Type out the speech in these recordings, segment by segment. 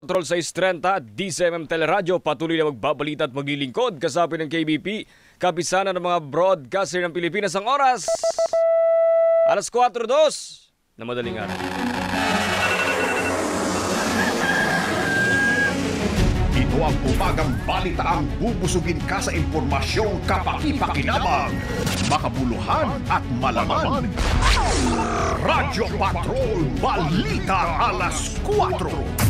Control 630, DCMM Teleradyo, patuloy na magbabalita at maglilingkod kasapi ng KBP, kapisanan ng mga broadcaster ng Pilipinas ang oras. Alas 4:02 na madaling araw. Ito ang umagang balitaang bubusugin ka sa impormasyong kapaki-pakinabang, makabuluhan at malaman. Radyo Patrol Balita Alas 4.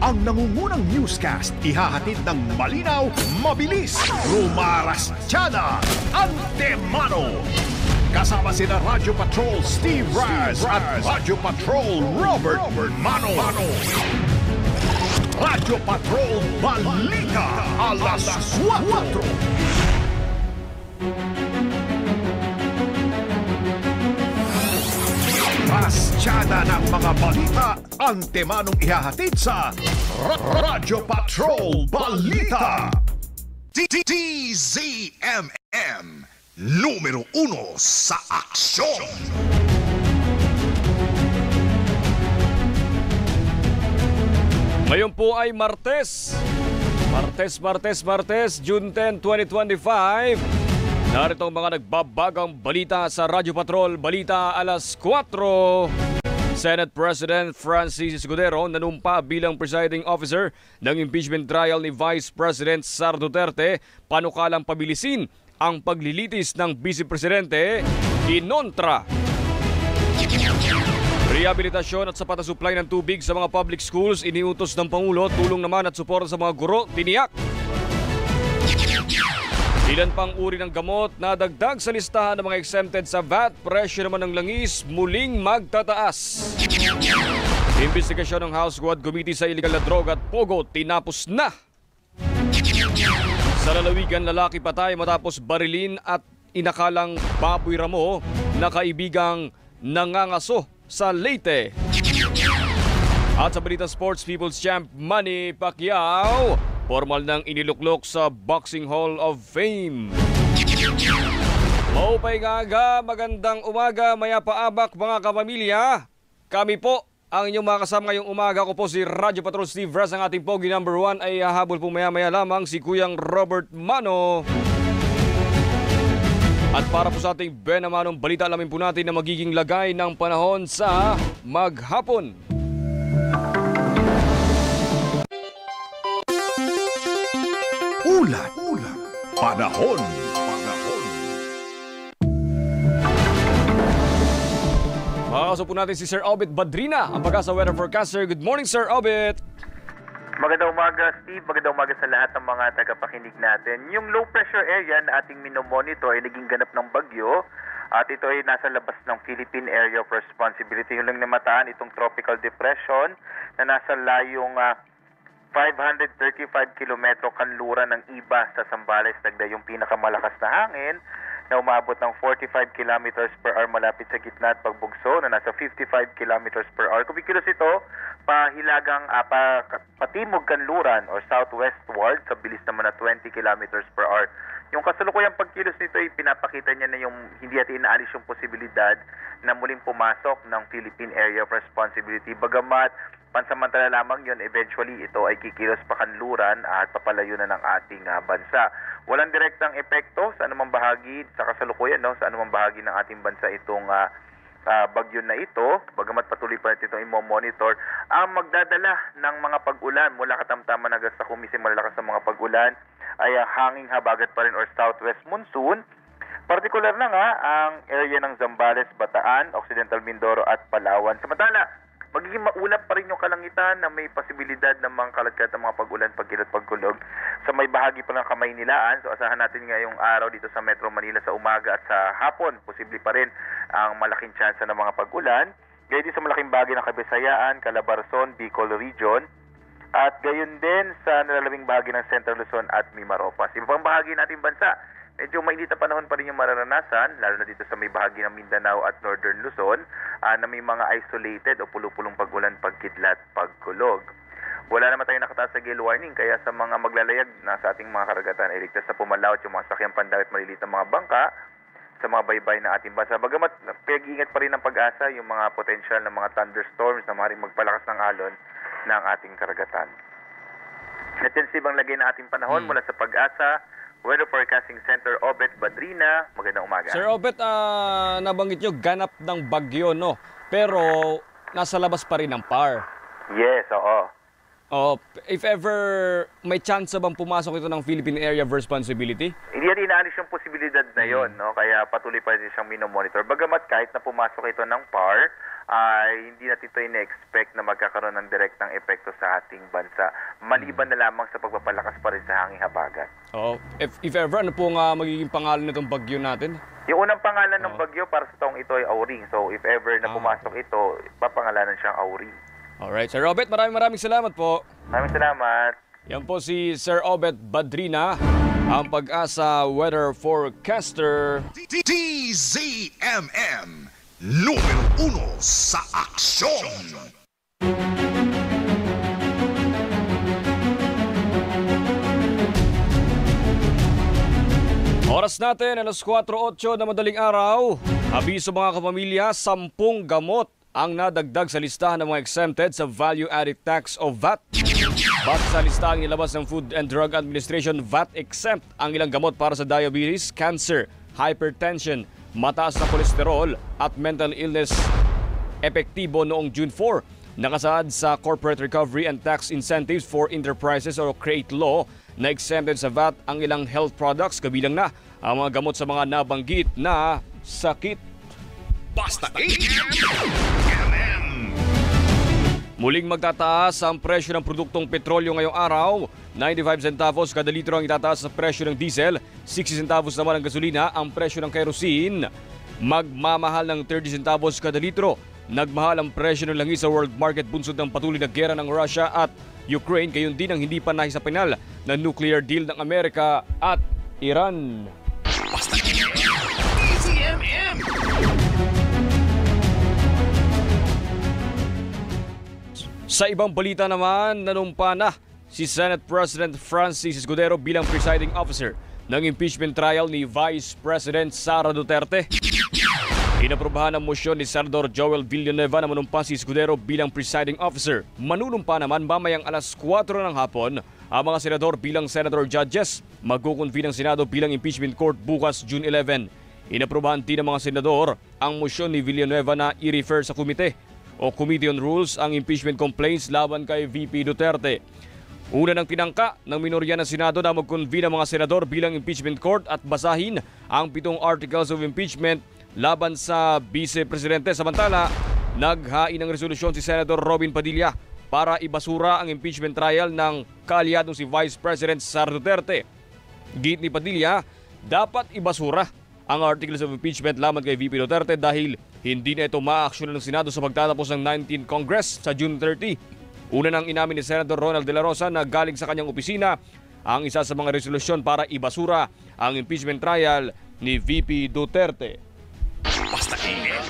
Ang nangungunang newscast ihahatid ng malinaw, mabilis, rumarastyada, antemano. Kasama sina Radyo Patrol Steve Raz at Radyo Patrol Robert Mano. Radyo Patrol Balita Alas 4. Rastyada ng mga balita, antemanong ihahatid sa Radyo Patrol Balita. DZMM, numero 1 sa aksyon. Ngayon po ay Martes, June 10, 2025. Narito ang mga nagbabagang balita sa Radyo Patrol Balita Alas 4. Senate President Francis Escudero nanumpa bilang presiding officer ng impeachment trial ni Vice President Sara Duterte, panukalang pabilisin ang paglilitis ng Vice Presidente inontra. Rehabilitasyon at sapat na supply ng tubig sa mga public schools iniutos ng Pangulo, tulong naman at suporta sa mga guro tiniyak. Ilan pang uri ng gamot na dagdag sa listahan ng mga exempted sa VAT, presyo naman ng langis muling magtataas. Investigasyon ng House Squad Committee sa illegal na droga at pogo tinapos na. Sa lalawigan, lalaki patay matapos barilin at inakalang baboy ramo na kaibigang nangangaso sa Leyte. At sa balita sports, People's Champ Manny Pacquiao formal nang iniluklok sa Boxing Hall of Fame. Maupay nga, magandang umaga, mayapaabak mga kapamilya. Kami po ang inyong mga kasama ngayong umaga. Ko po si Radyo Patrol Steve Raz. Ang ating pogi number 1 ay hahabol po maya-maya lamang si Kuyang Robert Mano. At para po sa ating benamanong balita, alamin po natin na magiging lagay ng panahon sa maghapon. Ulat, panahon. Makakaso po natin si Sir Obit Badrina, ang pag-asa weather forecaster. Good morning, Sir Obit. Magandang umaga, Steve. Magandang umaga sa lahat ng mga tagapakinig natin. Yung low pressure area na ating minomonitor ay naging ganap ng bagyo. At ito ay nasa labas ng Philippine Area of Responsibility. Yung lang namataan itong tropical depression na nasa layong 535 kilometro kanluran ng Iba sa Zambales, Tagda, yung pinakamalakas na hangin na umabot ng 45 kilometers per hour malapit sa gitna at pagbugso na nasa 55 kilometers per hour. Kumikilos ito pahilagang patimog kanluran or southwestward sa bilis naman na 20 kilometers per hour. Yung kasalukuyang pagkilos nito ay pinapakita niya na yung hindi natin inaalis yung posibilidad na muling pumasok ng Philippine Area of Responsibility. Bagamat pansamantala lamang yun, eventually ito ay kikilos pa kanluran at papalayo na ng ating bansa. Walang direktang epekto sa anumang bahagi sa kasalukuyan, sa anumang bahagi ng ating bansa itong bagyo na ito. Bagamat patuloy pa natin itong i-monitor, ang magdadala ng mga pag-ulan mula katamtaman hanggang sa kumisim malalakas ng mga pag-ulan ay hanging habagat pa rin or southwest monsoon. Partikular na nga ang area ng Zambales, Bataan, Occidental Mindoro at Palawan. Samantala, magiging maulap pa rin yung kalangitan na may posibilidad ng mga kalagkat ng mga pag-ulan, pagkilot, pagkulog sa may bahagi pa ng Kamaynilaan. So asahan natin ngayong araw dito sa Metro Manila sa umaga at sa hapon, posible pa rin ang malaking tsansa ng mga pag-ulan. Gayon din sa malaking bahagi ng Kabisayaan, Calabarzon, Bicol Region, at gayon din sa nalalabing bahagi ng Central Luzon at Mimaropas. Iba pang bahagi ng ating bansa, medyo mainit na panahon pa rin yung mararanasan, lalo na dito sa may bahagi ng Mindanao at Northern Luzon, na may mga isolated o pulupulong pag-ulan, pagkidlat, pagkulog. Wala naman tayong nakataas sa gale warning, kaya sa mga maglalayag na sa ating mga karagatan ay ligtas sa pumalawat yung mga sakyang pandawit maliliit na mga bangka sa mga baybay na ating bansa. Bagamat pinag-iingat pa rin ng pag-asa yung mga potential ng mga thunderstorms na maaaring magpalakas ng alon ng ating karagatan. Intensibang lagay na ating panahon mula sa Pag-asa Weather Forecasting Center, Obet Badrina. Magandang umaga. Sir Obet, nabanggit nyo ganap ng bagyo, no? Pero nasa labas pa rin ang PAR. Yes, oo. Oh, if ever may chance bang pumasok ito ng Philippine Area of Responsibility? Hindi yan inaalis yung posibilidad na yon, no? Kaya patuloy pa rin siyang minomonitor. Bagamat kahit na pumasok ito ng PAR, ay hindi natin ito ina-expect na magkakaroon ng direktang epekto sa ating bansa. Maliban na lamang sa pagpapalakas pa rin sa hanging habagat. Oh, if ever, ano po nga magiging pangalan nitong bagyo natin? Yung unang pangalan ng bagyo para sa taong ito ay Auring. So if ever na pumasok ito, papangalanan siyang Auring. Alright, Sir Obet, maraming salamat po. Maraming salamat. Yan po si Sir Obet Badrina, ang Pag-asa Weather Forecaster. DZMM, numero 1 sa aksyon. Oras natin, alas 4:08 na madaling araw. Abiso mga kapamilya, 10 gamot ang nadagdag sa listahan ng mga exempted sa Value-Added Tax o VAT. Base sa listahan nilabas ng Food and Drug Administration, VAT exempt ang ilang gamot para sa diabetes, cancer, hypertension, mataas na kolesterol at mental illness. Epektibo noong June 4, nakasaad sa Corporate Recovery and Tax Incentives for Enterprises o CREATE Law na exempted sa VAT ang ilang health products, kabilang na ang mga gamot sa mga nabanggit na sakit. Basta Muling magtataas ang presyo ng produktong petrolyo ngayong araw. 95 centavos kada litro ang itataas sa presyo ng diesel, 60 centavos naman ang gasolina. Ang presyo ng kerosene magmamahal ng 30 centavos kada litro. Nagmahal ang presyo ng langis sa world market bunsod ng patuloy na gera ng Russia at Ukraine, gayon din ang hindi pa nahisapinal na nuclear deal ng Amerika at Iran. Basta DZMM. Sa ibang balita naman, nanumpa na si Senate President Francis Escudero bilang presiding officer ng impeachment trial ni Vice President Sara Duterte. Inaprubahan ang motion ni Senador Joel Villanueva na manumpa si Escudero bilang presiding officer. Manunumpa naman mamayang alas 4 ng hapon ang mga senador bilang senator judges. Magkukonvene ang Senado bilang impeachment court bukas June 11. Inaprubahan din ng mga senador ang motion ni Villanueva na i-refer sa komite o Committee on Rules ang impeachment complaints laban kay VP Duterte. Una nang tinangka ng minorya ng Senado na mag-convene ang mga senador bilang impeachment court at basahin ang 7 articles of impeachment laban sa Vice Presidente. Samantala, naghain ng resolusyon si Senator Robin Padilla para ibasura ang impeachment trial ng kaalyadong si Vice President Sara Duterte. Git ni Padilla, dapat ibasura ang articles of impeachment laban kay VP Duterte dahil hindi na ito ma-aksyonan ng Senado sa pagtatapos ng 19th Congress sa June 30. Una nang inamin ni Senator Ronald De La Rosa na galing sa kanyang opisina ang isa sa mga resolusyon para ibasura ang impeachment trial ni VP Duterte. Basta DZMM.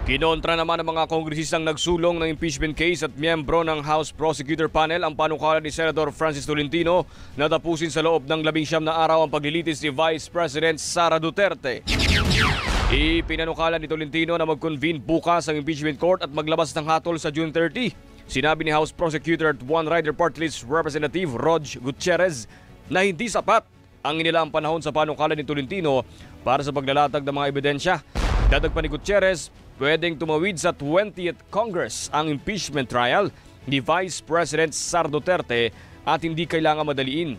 Kinontra naman ng mga kongresistang nagsulong ng impeachment case at miyembro ng House Prosecutor Panel ang panukalan ni Senator Francis Tolentino na tapusin sa loob ng 19 na araw ang paglilitis ni Vice President Sara Duterte. Ipinanukalan ni Tolentino na mag-convene bukas ang impeachment court at maglabas ng hatol sa June 30. Sinabi ni House Prosecutor at One Rider Party List Representative Rog Gutierrez na hindi sapat ang inilaang panahon sa panukalan ni Tolentino para sa paglalatag ng mga ebidensya. Dadag pa ni Gutierrez, pwedeng tumawid sa 20th Congress ang impeachment trial ni Vice President Sara Duterte at hindi kailangan madaliin.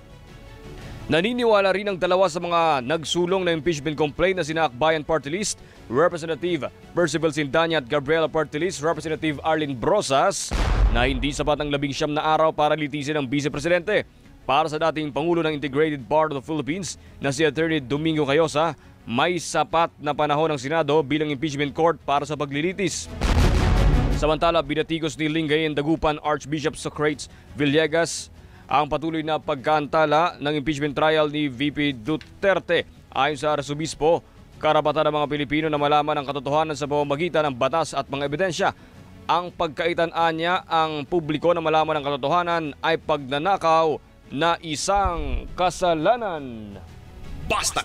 Naniniwala rin ang dalawa sa mga nagsulong na impeachment complaint na sina Akbayan Party List Representative Percival Sindanya at Gabriela Party List Representative Arlene Brosas na hindi sapat ang 19 na araw para litisin ang Vice Presidente. Para sa dating Pangulo ng Integrated Bar of the Philippines na si Attorney Domingo Cayosa, may sapat na panahon ng Senado bilang impeachment court para sa paglilitis. Samantala, binatigos ni Lingayen Dagupan Archbishop Socrates Villegas ang patuloy na pagkaantala ng impeachment trial ni VP Duterte. Ayon sa Arsobispo, karapatan ng mga Pilipino na malaman ang katotohanan sa pamamagitan ng batas at mga ebidensya. Ang pagkaitan-an niya ang publiko na malaman ang katotohanan ay pagnanakaw na isang kasalanan. Basta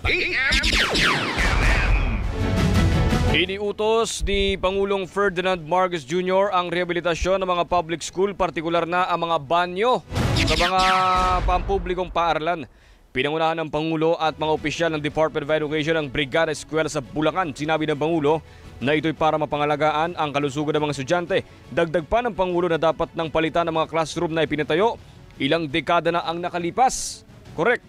Iniutos ni Pangulong Ferdinand Marcos Jr. ang rehabilitasyon ng mga public school, partikular na ang mga banyo sa mga pampublikong paaralan. Pinangunahan ng Pangulo at mga opisyal ng Department of Education ang Brigada Eskwela sa Bulacan. Sinabi ng Pangulo na ito'y para mapangalagaan ang kalusugan ng mga estudyante. Dagdag pa ng Pangulo na dapat nang palitan ng mga classroom na ipinatayo. Ilang dekada na ang nakalipas. Correct.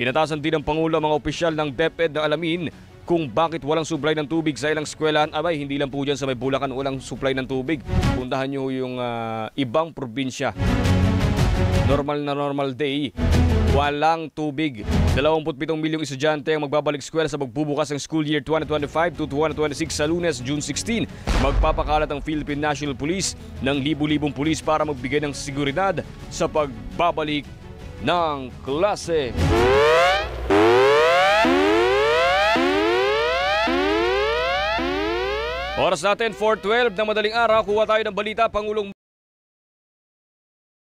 Inatasan din ng Pangulo ang mga opisyal ng DepEd na alamin kung bakit walang supply ng tubig sa ilang eskwelahan. Abay, hindi lang po dyan sa may Bulacan walang supply ng tubig. Puntahan nyo yung ibang probinsya. Normal day, walang tubig. 27 milyong estudyante ang magbabalik eskwela sa magbubukas ng school year 2025 to 2026 sa Lunes, June 16. Magpapakalat ang Philippine National Police ng libu-libong pulis para magbigay ng seguridad sa pagbabalik ng klase. Oras natin 4:12 ng madaling araw, kuha tayo ng balita. Pangulong